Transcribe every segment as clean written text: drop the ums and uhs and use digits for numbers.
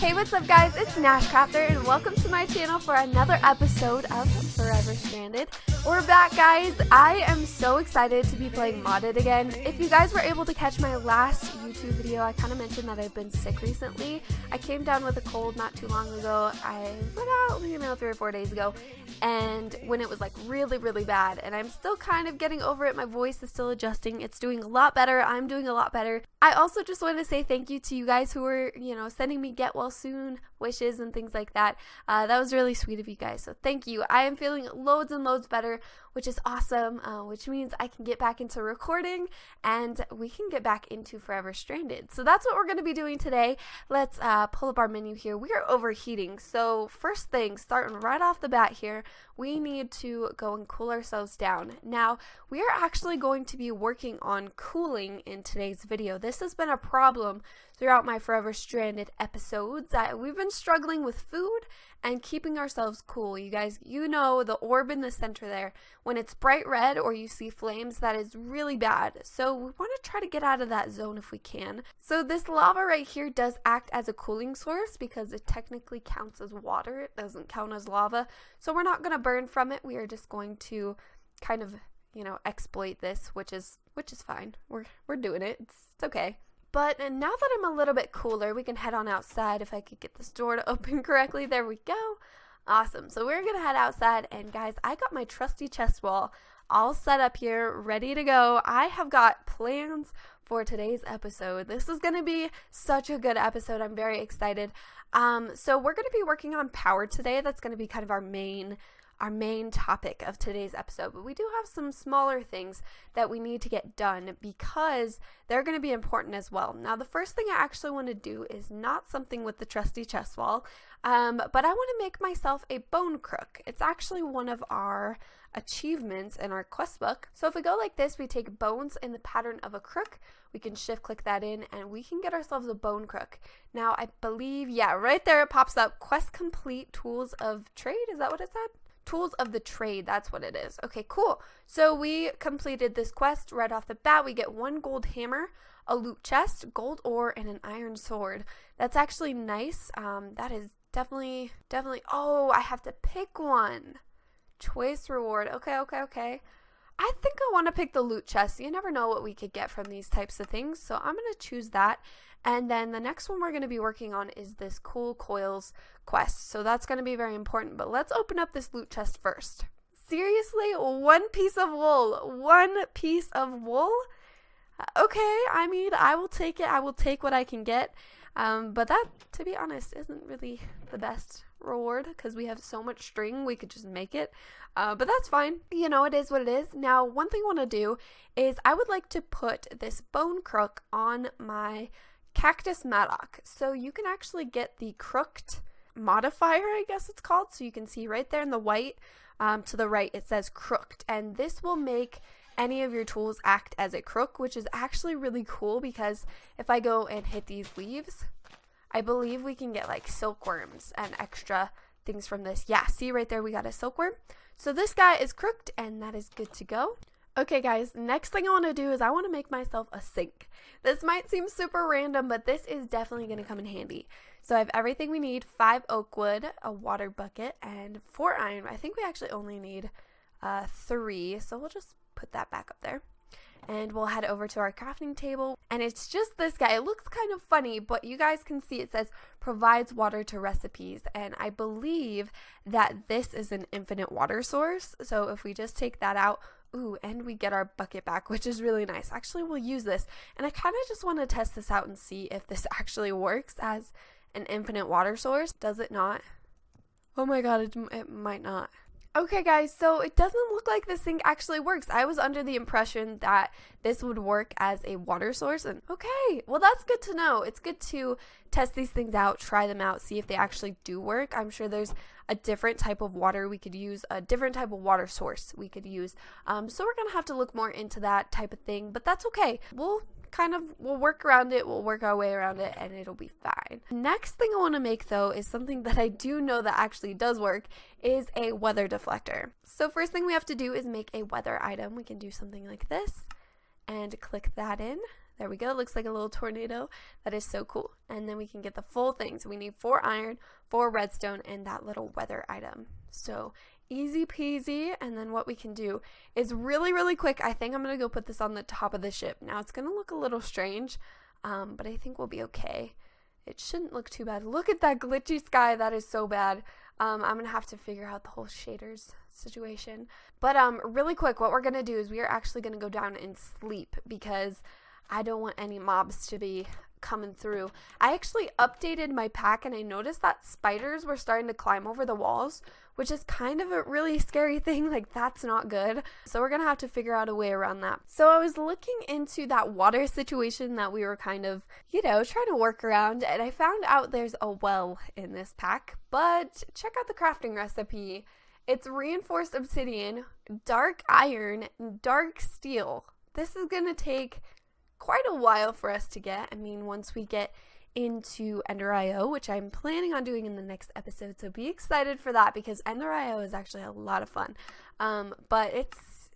Hey, what's up guys, it's NashCrafter and welcome to my channel for another episode of Forever Stranded. We're back guys. I am so excited to be playing modded again. If you guys were able to catch my last YouTube video, I kind of mentioned that I've been sick recently. I came down with a cold not too long ago. I was about 3 or 4 days ago, and when it was like really bad, and I'm still kind of getting over it. My voice is still adjusting. It's doing a lot better. I'm doing a lot better. I also just want to say thank you to you guys who were, sending me get well soon wishes and things like that. That was really sweet of you guys, so thank you. I am feeling loads and loads better, which is awesome, which means I can get back into recording and we can get back into Forever Stranded. So that's what we're going to be doing today. Let's pull up our menu here. We are overheating, so first thing, starting right off the bat here, we need to go and cool ourselves down. Now, we are actually going to be working on cooling in today's video. This has been a problem throughout my Forever Stranded episodes. We've been struggling with food and keeping ourselves cool. You guys, you know the orb in the center there, when it's bright red or you see flames, that is really bad. So we want to try to get out of that zone if we can. So this lava right here does act as a cooling source because it technically counts as water. It doesn't count as lava. So we're not going to burn from it. We are just going to kind of, exploit this, which is fine. We're doing it. It's okay. But now that I'm a little bit cooler, we can head on outside. If I could get this door to open correctly. There we go. Awesome. So we're going to head outside. And guys, I got my trusty chest wall all set up here, ready to go. I have got plans for today's episode. This is going to be such a good episode. I'm very excited. So we're going to be working on power today. That's going to be kind of our main topic of today's episode, but we do have some smaller things that we need to get done because they're going to be important as well. Now, the first thing I actually want to do is not something with the trusty chest wall, but I want to make myself a bone crook. It's actually one of our achievements in our quest book. So if we go like this, we take bones in the pattern of a crook, we can shift click that in and we can get ourselves a bone crook. Now, I believe, yeah, right there it pops up, quest complete, tools of trade. Is that what it said? Tools of the trade, that's what it is. Okay, cool. So we completed this quest right off the bat. We get 1 gold hammer, a loot chest, gold ore, and an iron sword. That's actually nice. That is definitely, oh, I have to pick one. Choice reward. Okay. I think I want to pick the loot chest. You never know what we could get from these types of things, so I'm going to choose that. And then the next one we're going to be working on is this cool Coils quest. So that's going to be very important. But let's open up this loot chest first. Seriously? 1 piece of wool. 1 piece of wool? Okay, I mean, I will take it. I will take what I can get. But that, to be honest, isn't really the best reward because we have so much string. We could just make it. But that's fine. It is what it is. Now, one thing I want to do is I would like to put this bone crook on my cactus mattock. So you can actually get the crooked modifier, I guess it's called. So you can see right there in the white to the right, it says crooked. And this will make any of your tools act as a crook, which is actually really cool because if I go and hit these leaves, I believe we can get like silkworms and extra things from this. Yeah, see right there, we got a silkworm. So this guy is crooked and that is good to go. Okay guys, next thing I want to do is I want to make myself a sink. This might seem super random, but this is definitely going to come in handy. So I have everything we need: 5 oak wood, a water bucket, and 4 iron. I think we actually only need 3, so we'll just put that back up there. And we'll head over to our crafting table, and it's just this guy. It looks kind of funny, but you guys can see it says provides water to recipes, and I believe that this is an infinite water source. So if we just take that out, ooh, and we get our bucket back, which is really nice. Actually, we'll use this, and I kind of just want to test this out and see if this actually works as an infinite water source. Does it not? Oh my god, it might not. Okay guys, so it doesn't look like this thing actually works. I was under the impression that this would work as a water source, and okay, well that's good to know. It's good to test these things out, try them out, see if they actually do work. I'm sure there's a different type of water we could use, a different type of water source we could use. So we're gonna have to look more into that type of thing, but that's okay. We'll work around it, we'll work our way around it, and it'll be fine. Next thing I want to make though is something that I do know that actually does work, is a weather deflector. So first thing we have to do is make a weather item. We can do something like this and click that in. There we go. It looks like a little tornado. That is so cool. And then we can get the full thing. So we need 4 iron, 4 redstone, and that little weather item. So easy peasy. And then what we can do is really quick. I think I'm going to go put this on the top of the ship. Now it's going to look a little strange, but I think we'll be okay. It shouldn't look too bad. Look at that glitchy sky. That is so bad. I'm going to have to figure out the whole shaders situation. But really quick, what we're going to do is we are actually going to go down and sleep because I don't want any mobs to be coming through. I actually updated my pack and I noticed that spiders were starting to climb over the walls, which is kind of a really scary thing. Like, that's not good. So we're gonna have to figure out a way around that. So I was looking into that water situation that we were kind of, trying to work around, and I found out there's a well in this pack. But check out the crafting recipe. It's reinforced obsidian, dark iron, and dark steel. This is gonna take quite a while for us to get. I mean, once we get into Ender.io, which I'm planning on doing in the next episode, so be excited for that because Ender.io is actually a lot of fun. But it's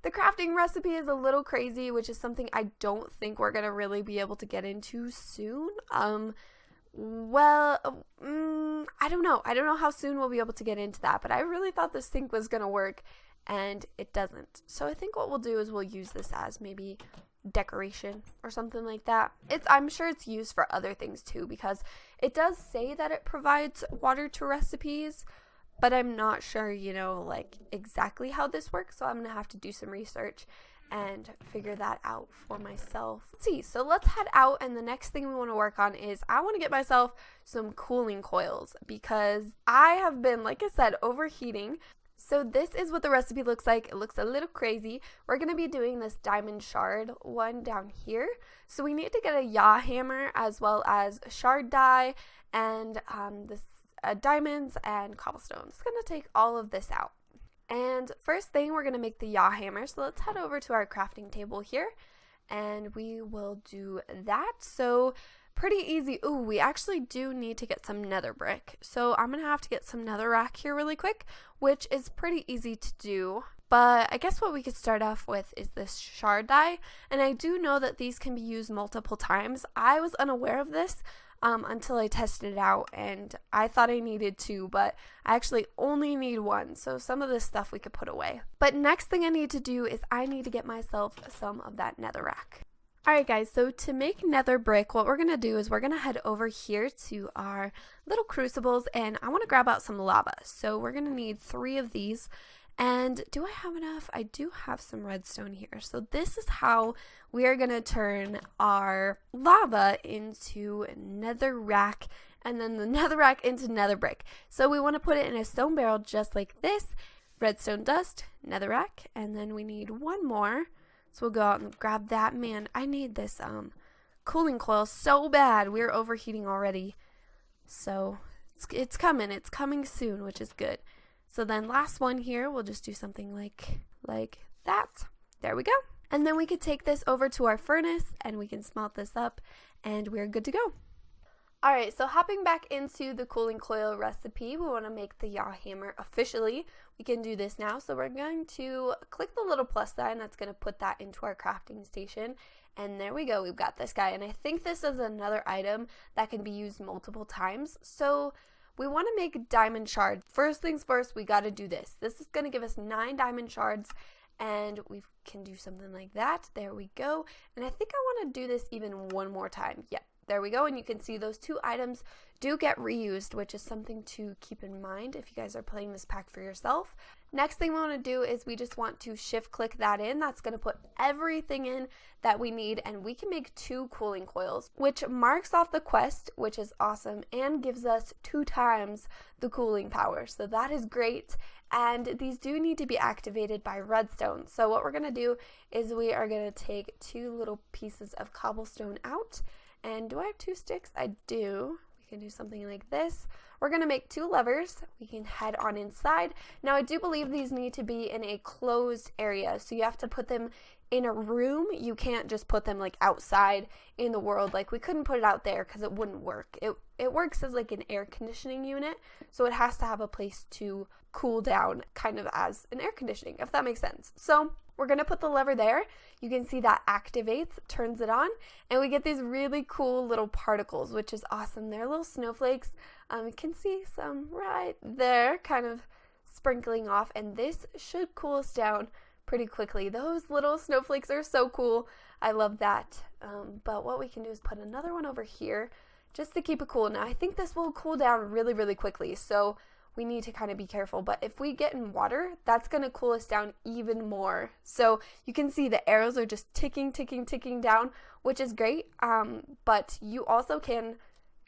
the crafting recipe is a little crazy, which is something I don't think we're gonna really be able to get into soon. I don't know how soon we'll be able to get into that, but I really thought this thing was gonna work, and it doesn't. So I think what we'll do is we'll use this as maybe decoration or something like that. I'm sure it's used for other things too, because it does say that it provides water to recipes, but I'm not sure, like exactly how this works. So I'm gonna have to do some research and figure that out for myself. Let's see, so let's head out, and the next thing we want to work on is I want to get myself some cooling coils because I have been, like I said, overheating. So this is what the recipe looks like. It looks a little crazy. We're going to be doing this diamond shard one down here. So we need to get a yaw hammer as well as a shard die and diamonds and cobblestone. It's going to take all of this out. And first thing, we're going to make the yaw hammer. So let's head over to our crafting table here and we will do that. So pretty easy. Ooh, we actually do need to get some nether brick. So I'm going to have to get some netherrack here really quick, which is pretty easy to do. But I guess what we could start off with is this shard die. And I do know that these can be used multiple times. I was unaware of this until I tested it out, and I thought I needed 2, but I actually only need 1. So some of this stuff we could put away. But next thing I need to do is I need to get myself some of that netherrack. Alright guys, so to make nether brick, what we're going to do is we're going to head over here to our little crucibles, and I want to grab out some lava. So we're going to need 3 of these, and do I have enough? I do have some redstone here. So this is how we are going to turn our lava into netherrack, and then the netherrack into nether brick. So we want to put it in a stone barrel just like this, redstone dust, netherrack, and then we need 1 more. So we'll go out and grab that. Man, I need this cooling coil so bad. We're overheating already. So it's coming. It's coming soon, which is good. So then last one here, we'll just do something like that. There we go. And then we could take this over to our furnace and we can smelt this up and we're good to go. Alright, so hopping back into the cooling coil recipe, we want to make the yaw hammer officially. We can do this now, so we're going to click the little plus sign that's going to put that into our crafting station. And there we go, we've got this guy. And I think this is another item that can be used multiple times. So we want to make diamond shards. First things first, we got to do this. This is going to give us 9 diamond shards. And we can do something like that. There we go. And I think I want to do this even one more time. Yep. There we go, and you can see those 2 items do get reused, which is something to keep in mind if you guys are playing this pack for yourself. Next thing we want to do is we just want to shift click that in. That's going to put everything in that we need, and we can make 2 cooling coils, which marks off the quest, which is awesome, and gives us 2 times the cooling power. So that is great, and these do need to be activated by redstone. So what we're going to do is we are going to take 2 little pieces of cobblestone out. And do I have 2 sticks? I do. We can do something like this. We're going to make 2 levers. We can head on inside. Now, I do believe these need to be in a closed area. So you have to put them in a room. You can't just put them like outside in the world. Like we couldn't put it out there because it wouldn't work. It works as like an air conditioning unit. So it has to have a place to cool down kind of as an air conditioning, if that makes sense. So we're going to put the lever there. You can see that activates, turns it on, and we get these really cool little particles, which is awesome. They're little snowflakes. You can see some right there kind of sprinkling off, and this should cool us down pretty quickly. Those little snowflakes are so cool. I love that. But what we can do is put another one over here just to keep it cool. Now I think this will cool down really, really quickly, so we need to kind of be careful. But if we get in water, that's going to cool us down even more. So you can see the arrows are just ticking down, which is great. But you also can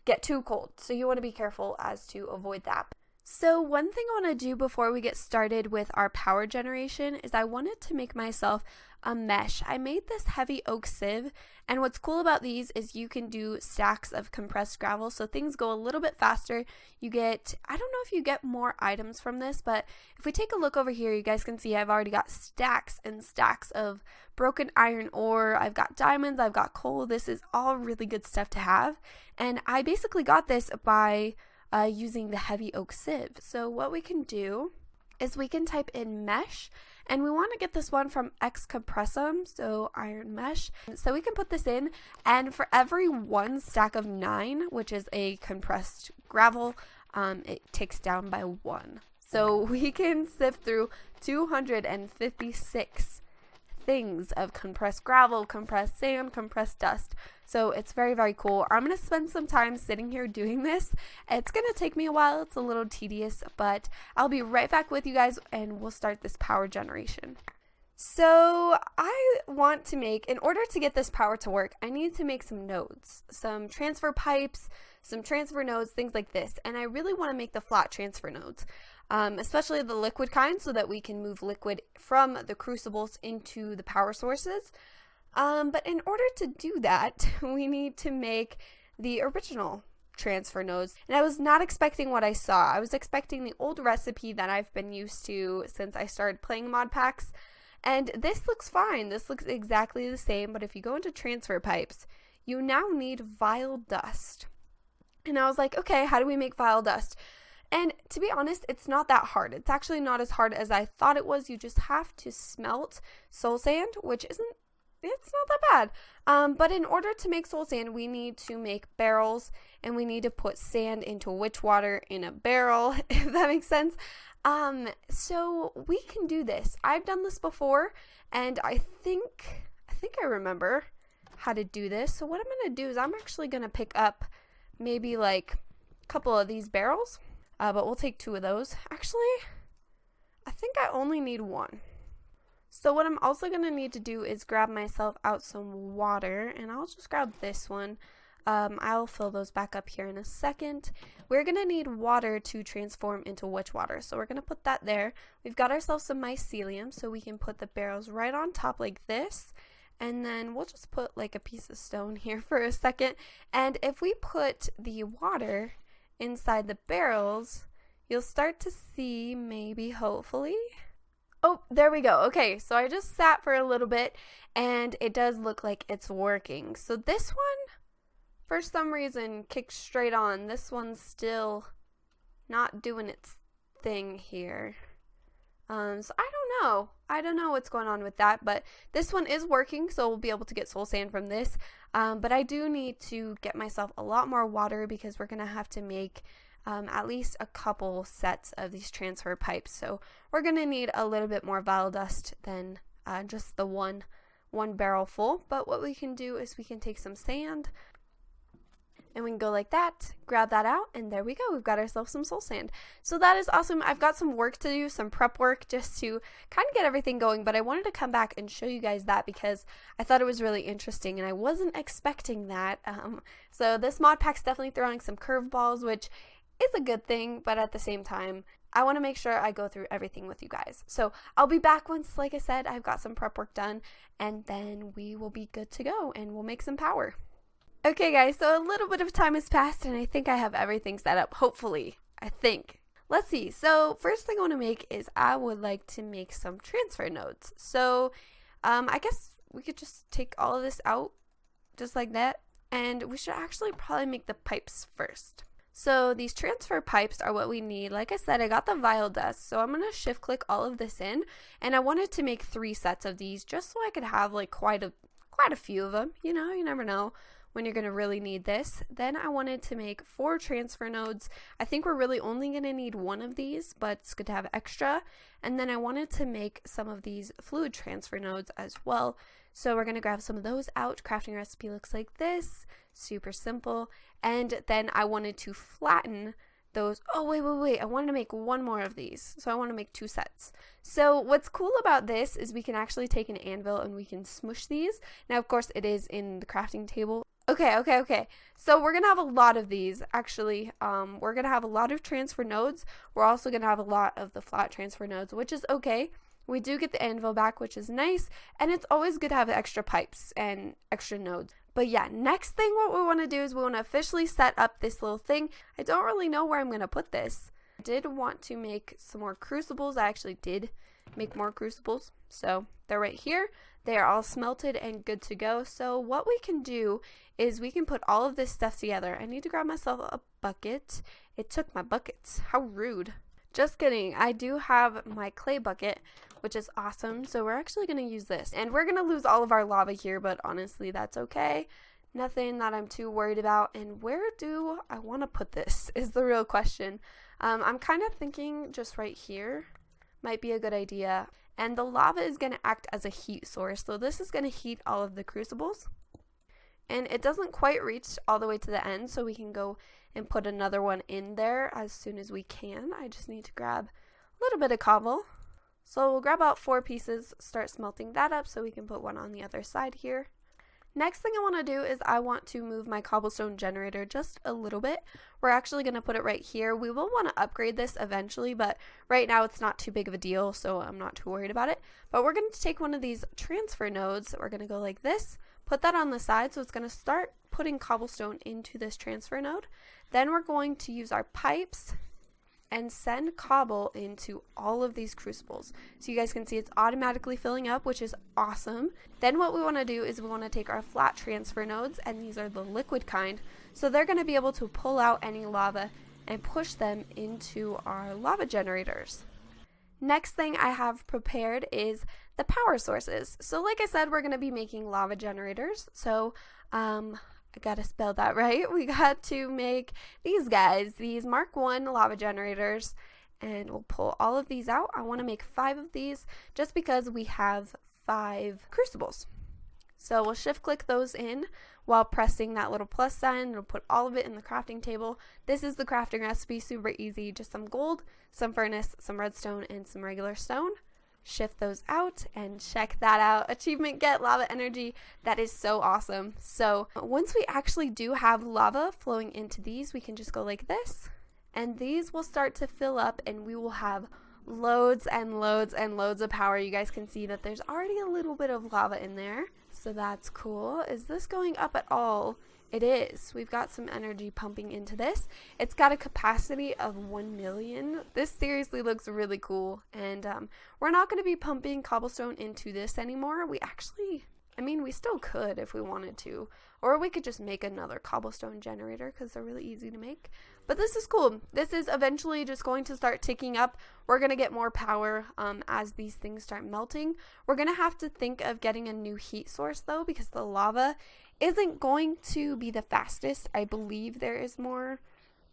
get too cold, so you want to be careful as to avoid that. So one thing I want to do before we get started with our power generation is I wanted to make myself a mesh. I made this heavy oak sieve, and what's cool about these is you can do stacks of compressed gravel, so things go a little bit faster. You get, I don't know if you get more items from this, but if we take a look over here, you guys can see I've already got stacks and stacks of broken iron ore. I've got diamonds, I've got coal. This is all really good stuff to have, and I basically got this by using the heavy oak sieve. So what we can do is we can type in mesh, and we want to get this one from X Compressum, so iron mesh. So we can put this in, and for every one stack of 9, which is a compressed gravel, it ticks down by 1. So we can sift through 256 things of compressed gravel, compressed sand, compressed dust. So it's very, very cool. I'm going to spend some time sitting here doing this. It's going to take me a while. It's a little tedious, but I'll be right back with you guys and we'll start this power generation. So I want to make, in order to get this power to work, I need to make some nodes, some transfer pipes, some transfer nodes, things like this. And I really want to make the flat transfer nodes. Especially the liquid kind, so that we can move liquid from the crucibles into the power sources. But in order to do that, we need to make the original transfer nodes. And I was not expecting what I saw. I was expecting the old recipe that I've been used to since I started playing mod packs. And this looks fine. This looks exactly the same. But if you go into transfer pipes, you now need vile dust. And I was like, okay, how do we make vile dust? And to be honest, it's not that hard. It's actually not as hard as I thought it was. You just have to smelt soul sand, which it's not that bad. But in order to make soul sand, we need to make barrels, and we need to put sand into witch water in a barrel, if that makes sense. So we can do this. I've done this before, and I think I remember how to do this. So what I'm going to do is I'm actually going to pick up maybe like a couple of these barrels. But we'll take 2 of those. Actually, I think I only need 1. So what I'm also going to need to do is grab myself out some water, and I'll just grab this one. I'll fill those back up here in a second. We're going to need water to transform into witch water, so we're going to put that there. We've got ourselves some mycelium, so we can put the barrels right on top like this. And then we'll just put like a piece of stone here for a second. And if we put the water inside the barrels, you'll start to see, maybe, hopefully. Oh, there we go. Okay, so I just sat for a little bit and it does look like it's working. So this one, for some reason, kicked straight on. This one's still not doing its thing here. So I don't know what's going on with that, but this one is working, so we'll be able to get soul sand from this. But I do need to get myself a lot more water because we're going to have to make at least a couple sets of these transfer pipes. So we're going to need a little bit more vile dust than just the one barrel full. But what we can do is we can take some sand, and we can go like that, grab that out, and there we go. We've got ourselves some soul sand. So that is awesome. I've got some work to do, some prep work, just to kind of get everything going, but I wanted to come back and show you guys that because I thought it was really interesting, and I wasn't expecting that. So this mod pack's definitely throwing some curveballs, which is a good thing, but at the same time, I want to make sure I go through everything with you guys. So I'll be back once, like I said, I've got some prep work done, and then we will be good to go, and we'll make some power. Okay guys, so a little bit of time has passed and I think I have everything set up, hopefully, I think. Let's see, so first thing I want to make is I would like to make some transfer nodes. So I guess we could just take all of this out, just like that, and we should actually probably make the pipes first. So these transfer pipes are what we need. Like I said, I got the vial dust, so I'm going to shift click all of this in, and I wanted to make 3 sets of these just so I could have like quite a few of them. You know, you never know when you're going to really need this. Then I wanted to make 4 transfer nodes. I think we're really only going to need 1 of these, but it's good to have extra. And then I wanted to make some of these fluid transfer nodes as well. So we're going to grab some of those out. Crafting recipe looks like this. Super simple. And then I wanted to flatten those. Oh, wait. I wanted to make 1 more of these. So I want to make 2 sets. So what's cool about this is we can actually take an anvil and we can smush these. Now, of course, it is in the crafting table. Okay. So we're going to have a lot of these, actually. We're going to have a lot of transfer nodes. We're also going to have a lot of the flat transfer nodes, which is okay. We do get the anvil back, which is nice, and it's always good to have extra pipes and extra nodes. But yeah, next thing what we want to do is we want to officially set up this little thing. I don't really know where I'm going to put this. I did want to make some more crucibles. I actually did make more crucibles, so they're right here. They are all smelted and good to go. So what we can do is we can put all of this stuff together. I need to grab myself a bucket. It took my buckets. How rude. Just kidding. I do have my clay bucket, which is awesome. So we're actually going to use this. And we're going to lose all of our lava here, but honestly, that's okay. Nothing that I'm too worried about. And where do I want to put this is the real question. I'm kind of thinking just right here might be a good idea. And the lava is going to act as a heat source. So this is going to heat all of the crucibles. And it doesn't quite reach all the way to the end, so we can go and put another one in there as soon as we can. I just need to grab a little bit of cobble. So we'll grab out 4 pieces, start smelting that up so we can put one on the other side here. Next thing I want to do is I want to move my cobblestone generator just a little bit. We're actually going to put it right here. We will want to upgrade this eventually, but right now it's not too big of a deal, so I'm not too worried about it. But we're going to take one of these transfer nodes. We're going to go like this, put that on the side, so it's going to start putting cobblestone into this transfer node. Then we're going to use our pipes and send cobble into all of these crucibles. So you guys can see it's automatically filling up, which is awesome. Then what we want to do is we want to take our flat transfer nodes, and these are the liquid kind. So they're going to be able to pull out any lava and push them into our lava generators. Next thing I have prepared is the power sources. So like I said, we're going to be making lava generators. So I gotta spell that right. We got to make these guys, these Mark 1 lava generators, and we'll pull all of these out. I want to make 5 of these just because we have 5 crucibles. So we'll shift click those in while pressing that little plus sign. It'll put all of it in the crafting table. This is the crafting recipe, super easy. Just some gold, some furnace, some redstone, and some regular stone. Shift those out and check that out. Achievement get lava energy. That is so awesome. So once we actually do have lava flowing into these, we can just go like this, and these will start to fill up, and we will have loads and loads and loads of power. You guys can see that there's already a little bit of lava in there, so that's cool. Is this going up at all? It is. We've got some energy pumping into this. It's got a capacity of 1 million. This seriously looks really cool. And we're not going to be pumping cobblestone into this anymore. We still could if we wanted to. Or we could just make another cobblestone generator because they're really easy to make. But this is cool. This is eventually just going to start ticking up. We're going to get more power as these things start melting. We're going to have to think of getting a new heat source though, because the lava isn't going to be the fastest. I believe there is more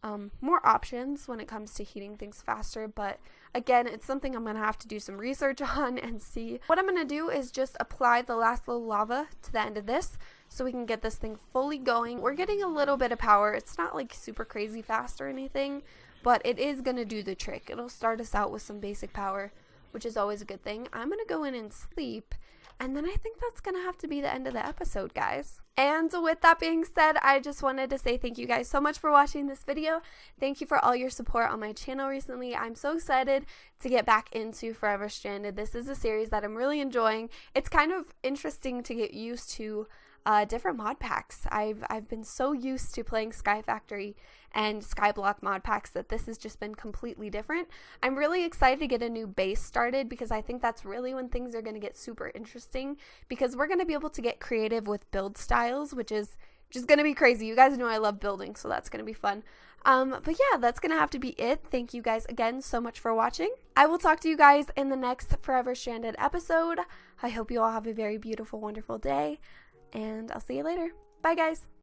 options when it comes to heating things faster, but again, it's something I'm gonna have to do some research on and see. What I'm gonna do is just apply the last little lava to the end of this so we can get this thing fully going. We're getting a little bit of power. It's not like super crazy fast or anything, but it is gonna do the trick. It'll start us out with some basic power, which is always a good thing. I'm gonna go in and sleep, and then I think that's going to have to be the end of the episode, guys. And with that being said, I just wanted to say thank you guys so much for watching this video. Thank you for all your support on my channel recently. I'm so excited to get back into Forever Stranded. This is a series that I'm really enjoying. It's kind of interesting to get used to different mod packs. I've been so used to playing Sky Factory and Skyblock mod packs that this has just been completely different. I'm really excited to get a new base started because I think that's really when things are going to get super interesting, because we're going to be able to get creative with build styles, which is which is going to be crazy. You guys know I love building, so that's going to be fun. But yeah, that's going to have to be it. Thank you guys again so much for watching. I will talk to you guys in the next Forever Stranded episode. I hope you all have a very beautiful, wonderful day, and I'll see you later. Bye, guys.